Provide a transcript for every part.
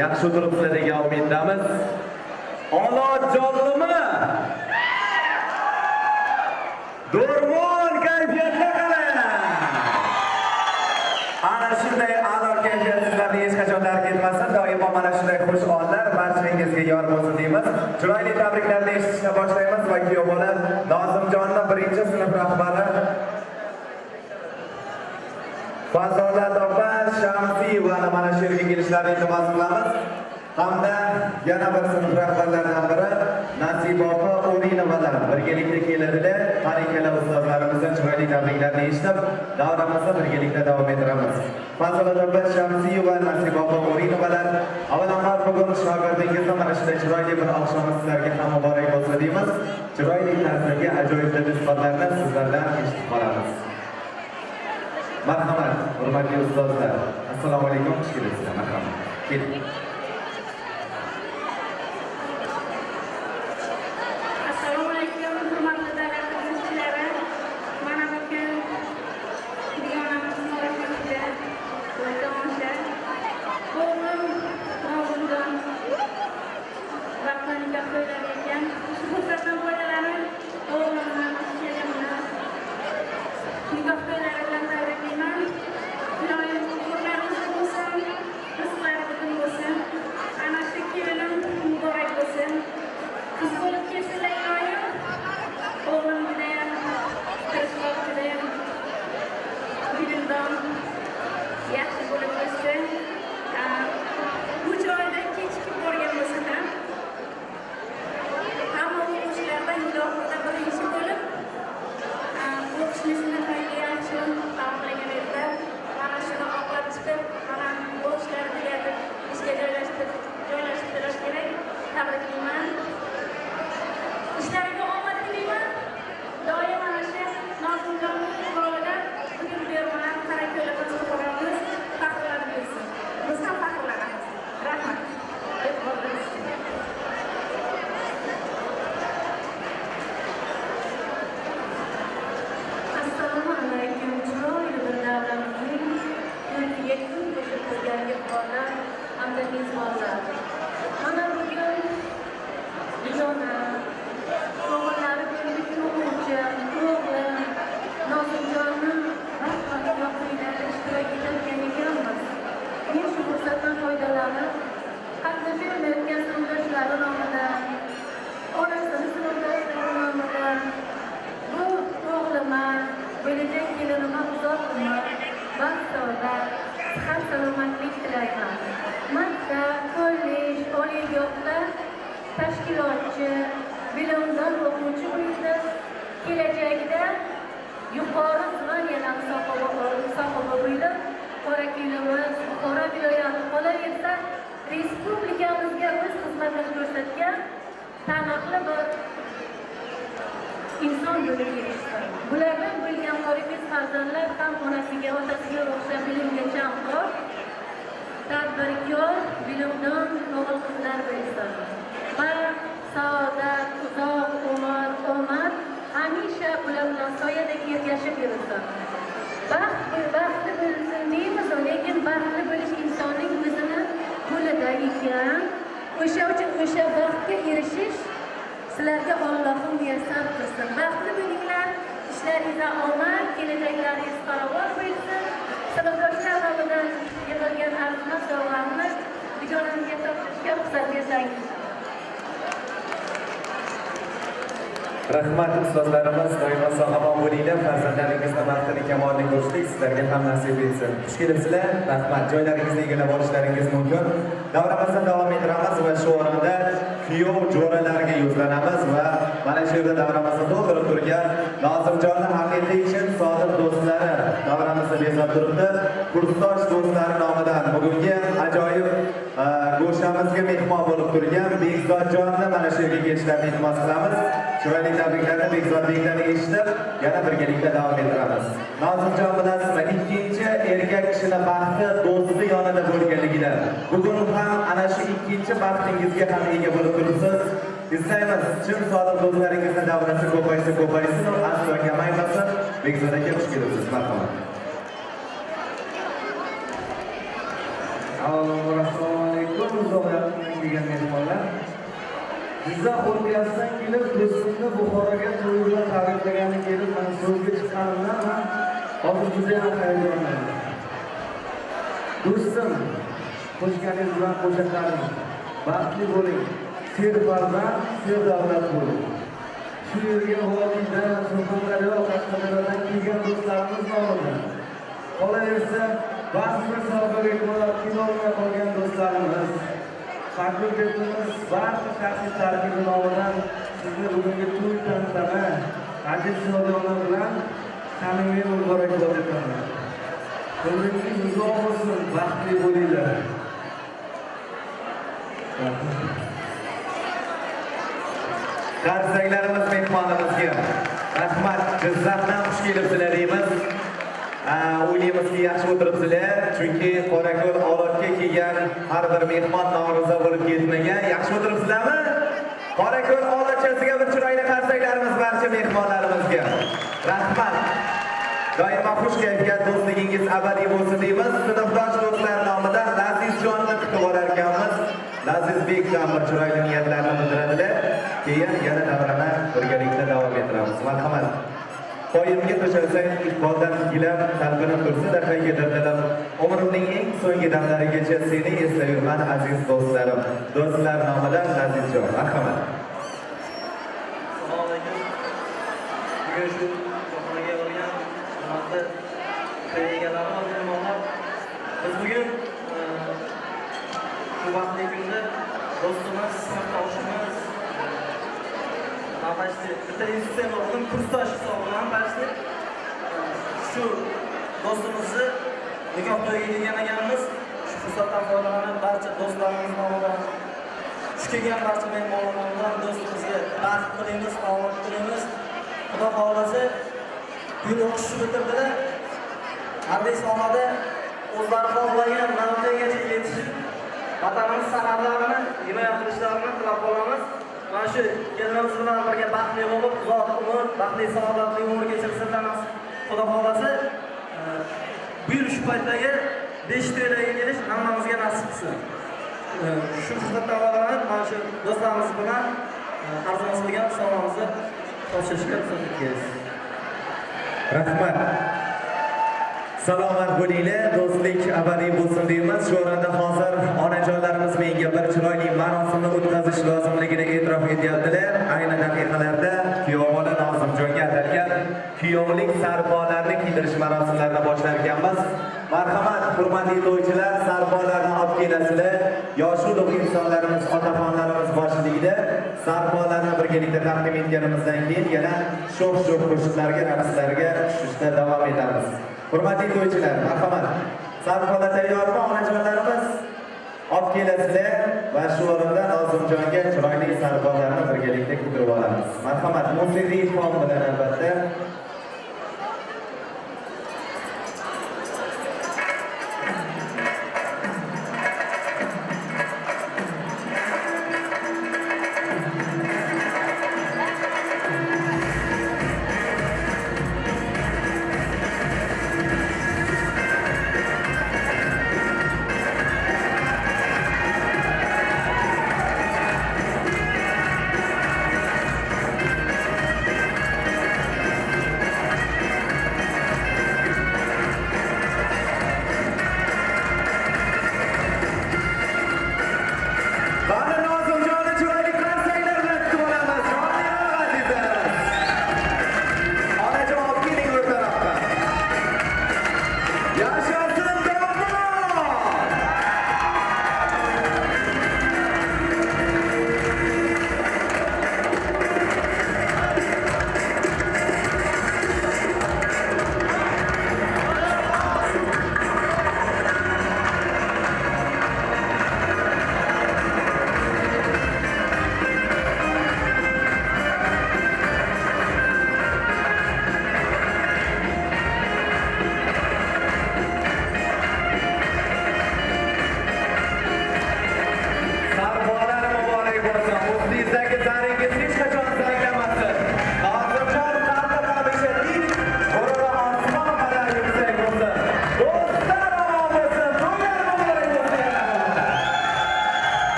yaxshi o'tiribsizlar degan umiddamiz. Olotjonlimi? Do'rmon kayfiyatga qarang. Ana shunday a'lo kayfiyat sizlarni hech qachon tark etmasin. Doimo mana shunday xush onlar barchangizga yor bo'lsin deymiz. Chiroyli tabriklarni eshitishni boshlaymiz va kuyov bola Nozimjonning birinchi sinf rahbari Fazolat opa Shamsiyevani mana shu yerga kelishlarini iltimos qilamiz. Hamda yana bir sinf rahbarlaridan biri Nasiba opa O'rinovalar birgalikda keladilar. Har ikkala ustozlarimizdan chiroyli tabriklarni eshitib, davramizni birgalikda davom ettiramiz. Fazolat opa Shamsiyeva, Nasiba opa O'rinovalar, avvalambor bugun shogirdingizni mana shunday chiroyli bir oqshomni sizlarga ham muborak bo'lsin deymiz. Chiroyli tarzdagi ajoyib suhbatlarni sizlardan eshitib qolamiz. Marhamat, hurmatli ustozlar. Assalomu alaykum, xush kelibsizlar. Marhamat. Keling. Assalomu alaykum, hurmatli davlat xizmatchilari. Mana bugun dugonamiz ma'rifatiga tomosha. O'g'lim Nozimjon vaqtini nikoh to'ylar ekan. Shu fursatdan foydalanib, o'g'limni kelinimni nikoh to'ylaridan tabriklayman. Iloyim umrlarimiz bo'lsin, rizqlari butun bo'lsin. Ana shu kelinim muborak bo'lsin. Qiz bo'lib kelsinlar iloyim. O'g'lim judayam tirishqoq, judayam bilimdon, yaxshi bo'lib o'ssin. Bu joyda kechikib borgan bo'lsa ham hamma o'quvchilarda nigohida birinchi bo'lib o'qishni sinflarga yaxshi taqdirlagan edilar. Mana shuni oqlab chiqib, mana bu ishlarni tugatib, ishga joylashtirish kerak. Tabriklayman. Ishlariga omad tilayman. Doim mana shu Nozimjonning qo'lida bugun bu yerdan Qarako'limiz quramiz, faxrlanib yursin. Biz ham faxrlanamiz. Rahmat. E'tiboringiz uchun. Assalomu alaykum. Chiroyli bir davramizning yurtiga kun qo'shib turgan yigitlar hamda mezbonlar. Mana bugun dujona o'g'illari bo'lib o'quvchi o'g'lim Nozimjonni vaqt yo'qligida ishtirok etayotgan ekanmiz. Men shu fursatdan foydalanib qatnashayotgan sinfdoshlari nomidan, onasini sinfdoshlari nomidan bu o'g'lima, bo'lajak kelinima uzoq umr, baxt-saodat, sihat salomatlik tilayman. Maktab, kollej, oliygohda tashkilotchi, bilimdon o'quvchi bo'lsa, kelajakda yuqori zvaniyalar sohibi bo'lib, Qorako'limiz, Buxoro viloyati qolaversa, respublikamizga o'z xizmatini ko'rsatgan taniqli bir inson bo'lib kelishdi. Bulardan bo'lgan qoriqiz farzandlar ham onasiga, otasiga o'xshab bilimga chamqur, tadbirkor, bilimdon o'g'il-qizlar bo'lsin. Baxt, saodat, uzoq umr, omad hamisha ular bilan soyadek ergashib yursin. Baxtli bo'lsin deymiz, lekin baxtli bo'lish insonning o'zini qo'lida ekan. O'sha uchun o'sha baxtga erishish sizlarga Allohim muyassar qilsin. Baxtli bo'linglar, ishlaringizda omad, kelajaklaringiz farovon bo'lsin. Sinfdoshlar nomidan yig'ilgan arzimas sovg'amni dugonamga topshirishga ruxsat bersangiz. Rahmat ustozlarimiz, doimo sog'-omon bo'linglar. Farzandlaringizni baxtini kamolini ko'rishlik sizlarga ham nasib etsin. Xush kelibsizlar. Rahmat. Joylaringizni egallab olishlaringiz mumkin. Davramizni davom ettiramiz va shu o'rinda kuyov jo'ralarga yuzlanamiz va mana shu yerda davramizni to'ldirib turgan Nozimjonning haqiqiy chin sodiq do'stlari davramizni bezab turibdi. Kursdosh do'stlari nomidan bugungi ajoyib go'shamizga mehmon bo'lib turgan Bekzodjonni mana shu yerga kelishlarini iltimos qilamiz. Chiroyli tabriklarni Bekzodbekdan eshitib, yana birgalikda davom ettiramiz. Nozimjon bilasizmi, ikkinchi erkak kishini baxti do'sti yonida bo'lganligidan bugun ham ana shu ikkinchi baxtingizga ham ega bo'lib turibsiz. Istaymiz, chin sodiq do'stlaringizni davrasi ko'paysin, aslo kamaymasin. Bekzod aka, xush kelibsiz. Marhamat. Assalomu alaykum. kelgan mehmonlar. Jizzax o'lkasidan kelib, do'stimni Buxoroga to'y bilan tabriklagani kelib, men so'zga chiqqanimdan ham hozir juda ham hayajonlandim. Do'stim, qo'shganingiz bilan qo'shaqaring. Baxtli bo'ling. Serfarzand, serdavlat bo'ling. Shu yerga vodiyda, Surxondaryo, Qashqadaryodan kelgan do'stlarimiz nomidan. Qolaversa, ba'zi sohaga kinoga qolgan do'stlarimiz, fakultetimiz barcha shaxsiy tarkibi nomidan sizni bugungi to'y tantana aziz shodona bilan samimiy muborakbod etaman. Umringiz uzoq bo'lsin, baxtli bo'linglar. Qarsaklarimiz mehmonimizga rahmat, Jizzaxdan xush kelibsizlar deymiz. O'ylaymizki yaxshi o'tiribsizlar, chunki Qorako'l Olotga kelgan har bir mehmon norozi bo'lib ketmagan. Yaxshi o'tiribsizlarmi? Qorako'l Olotchasiga bir chiroyli qarsaklarimiz barcha mehmonlarimizga. Rahmat. Doimo xush kayfiyat, do'stligingiz abadiy bo'lsin deymiz. Sinfdosh do'stlar nomidan Lazizjonni kutib olar ekanmiz. Lazizbek ham bir chiroyli niyatlarni bildiradilar. Keyin yana davrani birgalikda davom ettiramiz. Marhamat. Poyimga to'shalsang, iqboldan gilab, qalbini tursa da qaygadirdilar. Umrimning eng so'nggi damlarigacha seni eslayman aziz do'stlarim. Do'stlar nomidan Lazizjon. Marhamat. Assalomu alaykum. Bugun shu qo'shniga bo'lgan hurmatli kolegalarimiz, mehmonlar, biz bugun shu vaqtli kunda do'stimiz, sinfdoshimiz, bitta institutda o'qib kursdosh hisobidan shu do'stimizni nikoh to'yiga kelgan ekanmiz. Shu fursatdan foydalanib barcha do'stlarimiz nomidan, shu kelgan barcha mehmonlar nomidan do'stimizga baxt tilaymiz, omad tilaymiz. Xudo xohlasa, bugun o'qishni bitirdilar. Harbiy sohada o'zlari xohlagan mavqegacha yetishib, vatanimiz san'atlarini himoya qilishlarini tilab qolamiz. Mana shu kelinimiz bilan birga baxtli bo'lib, uzoq umr, baxtli saodatli umr kechirsinlarmiz. Xudo xohlasa, bu yil shu paytdagi 5 to'ylarga kelish hammamizga nasib qilsin. Shu fursatdan foydalanib, mana shu do'stlarimiz bilan arzimiz bo'lgan salomimizni topshirishga ruxsat etamiz. Rahmat. Salomat bo'linglar, do'stlik abadiy bo'lsin deymiz. Shu o'rinda hozir onajonlarimiz menga bir chiroyli marosimni o'tkazish lozimligini e'tirof etyaptilar. Ayni daqiqalarda kuyovona Nozimjonga atalgan kuyovlik sarpolarni kiydirish marosimlarini boshlar ekanmiz. Marhamat, hurmatli to'ychilar, sarpolarni olib kelasizlar. Yosh ulug' insonlarimiz, otaxonlarimiz boshchiligida sarpolarni birgalikda taqdim etganimizdan keyin yana sho'x-sho'x qo'shiqlarga, raqslarga tushishda davom etamiz. Hurmatli to'ychilar, marhamat. Sarpolar tayyormi, onajonlarimiz? Olib kelasizlar va shu o'rinda Nozimjonga chiroyli sarpolarni birgalikda kiydirib olamiz. Marhamat, musiqiy fon bilan albatta.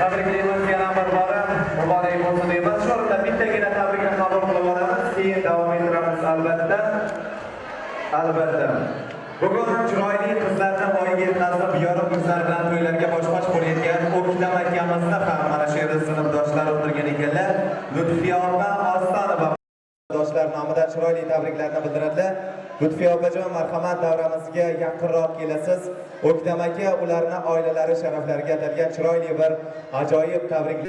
tabriklaymiz yana bir bora. Muborak bo'lsin deymiz. Shu o'rinda bittagina tabrikni qabul qilib olamiz. Keyin davom ettiramiz albatta. Albatta. Bugun chiroyli qizlarni oyiga yetkazib, yorug' qizlar bilan to'ylarga bosh-bosh bo'layotgan O'ktam akamizni ham mana shu yerda sinfdoshlar o'tirgan ekanlar. Lutfiya opa Ostonova doshlar nomidan chiroyli tabriklarni bildiradilar. Lutfiya opajon, marhamat, davramizga yaqinroq kelasiz. O'ktam aka ularni oilalari sharaflariga atalgan chiroyli bir ajoyib tabrik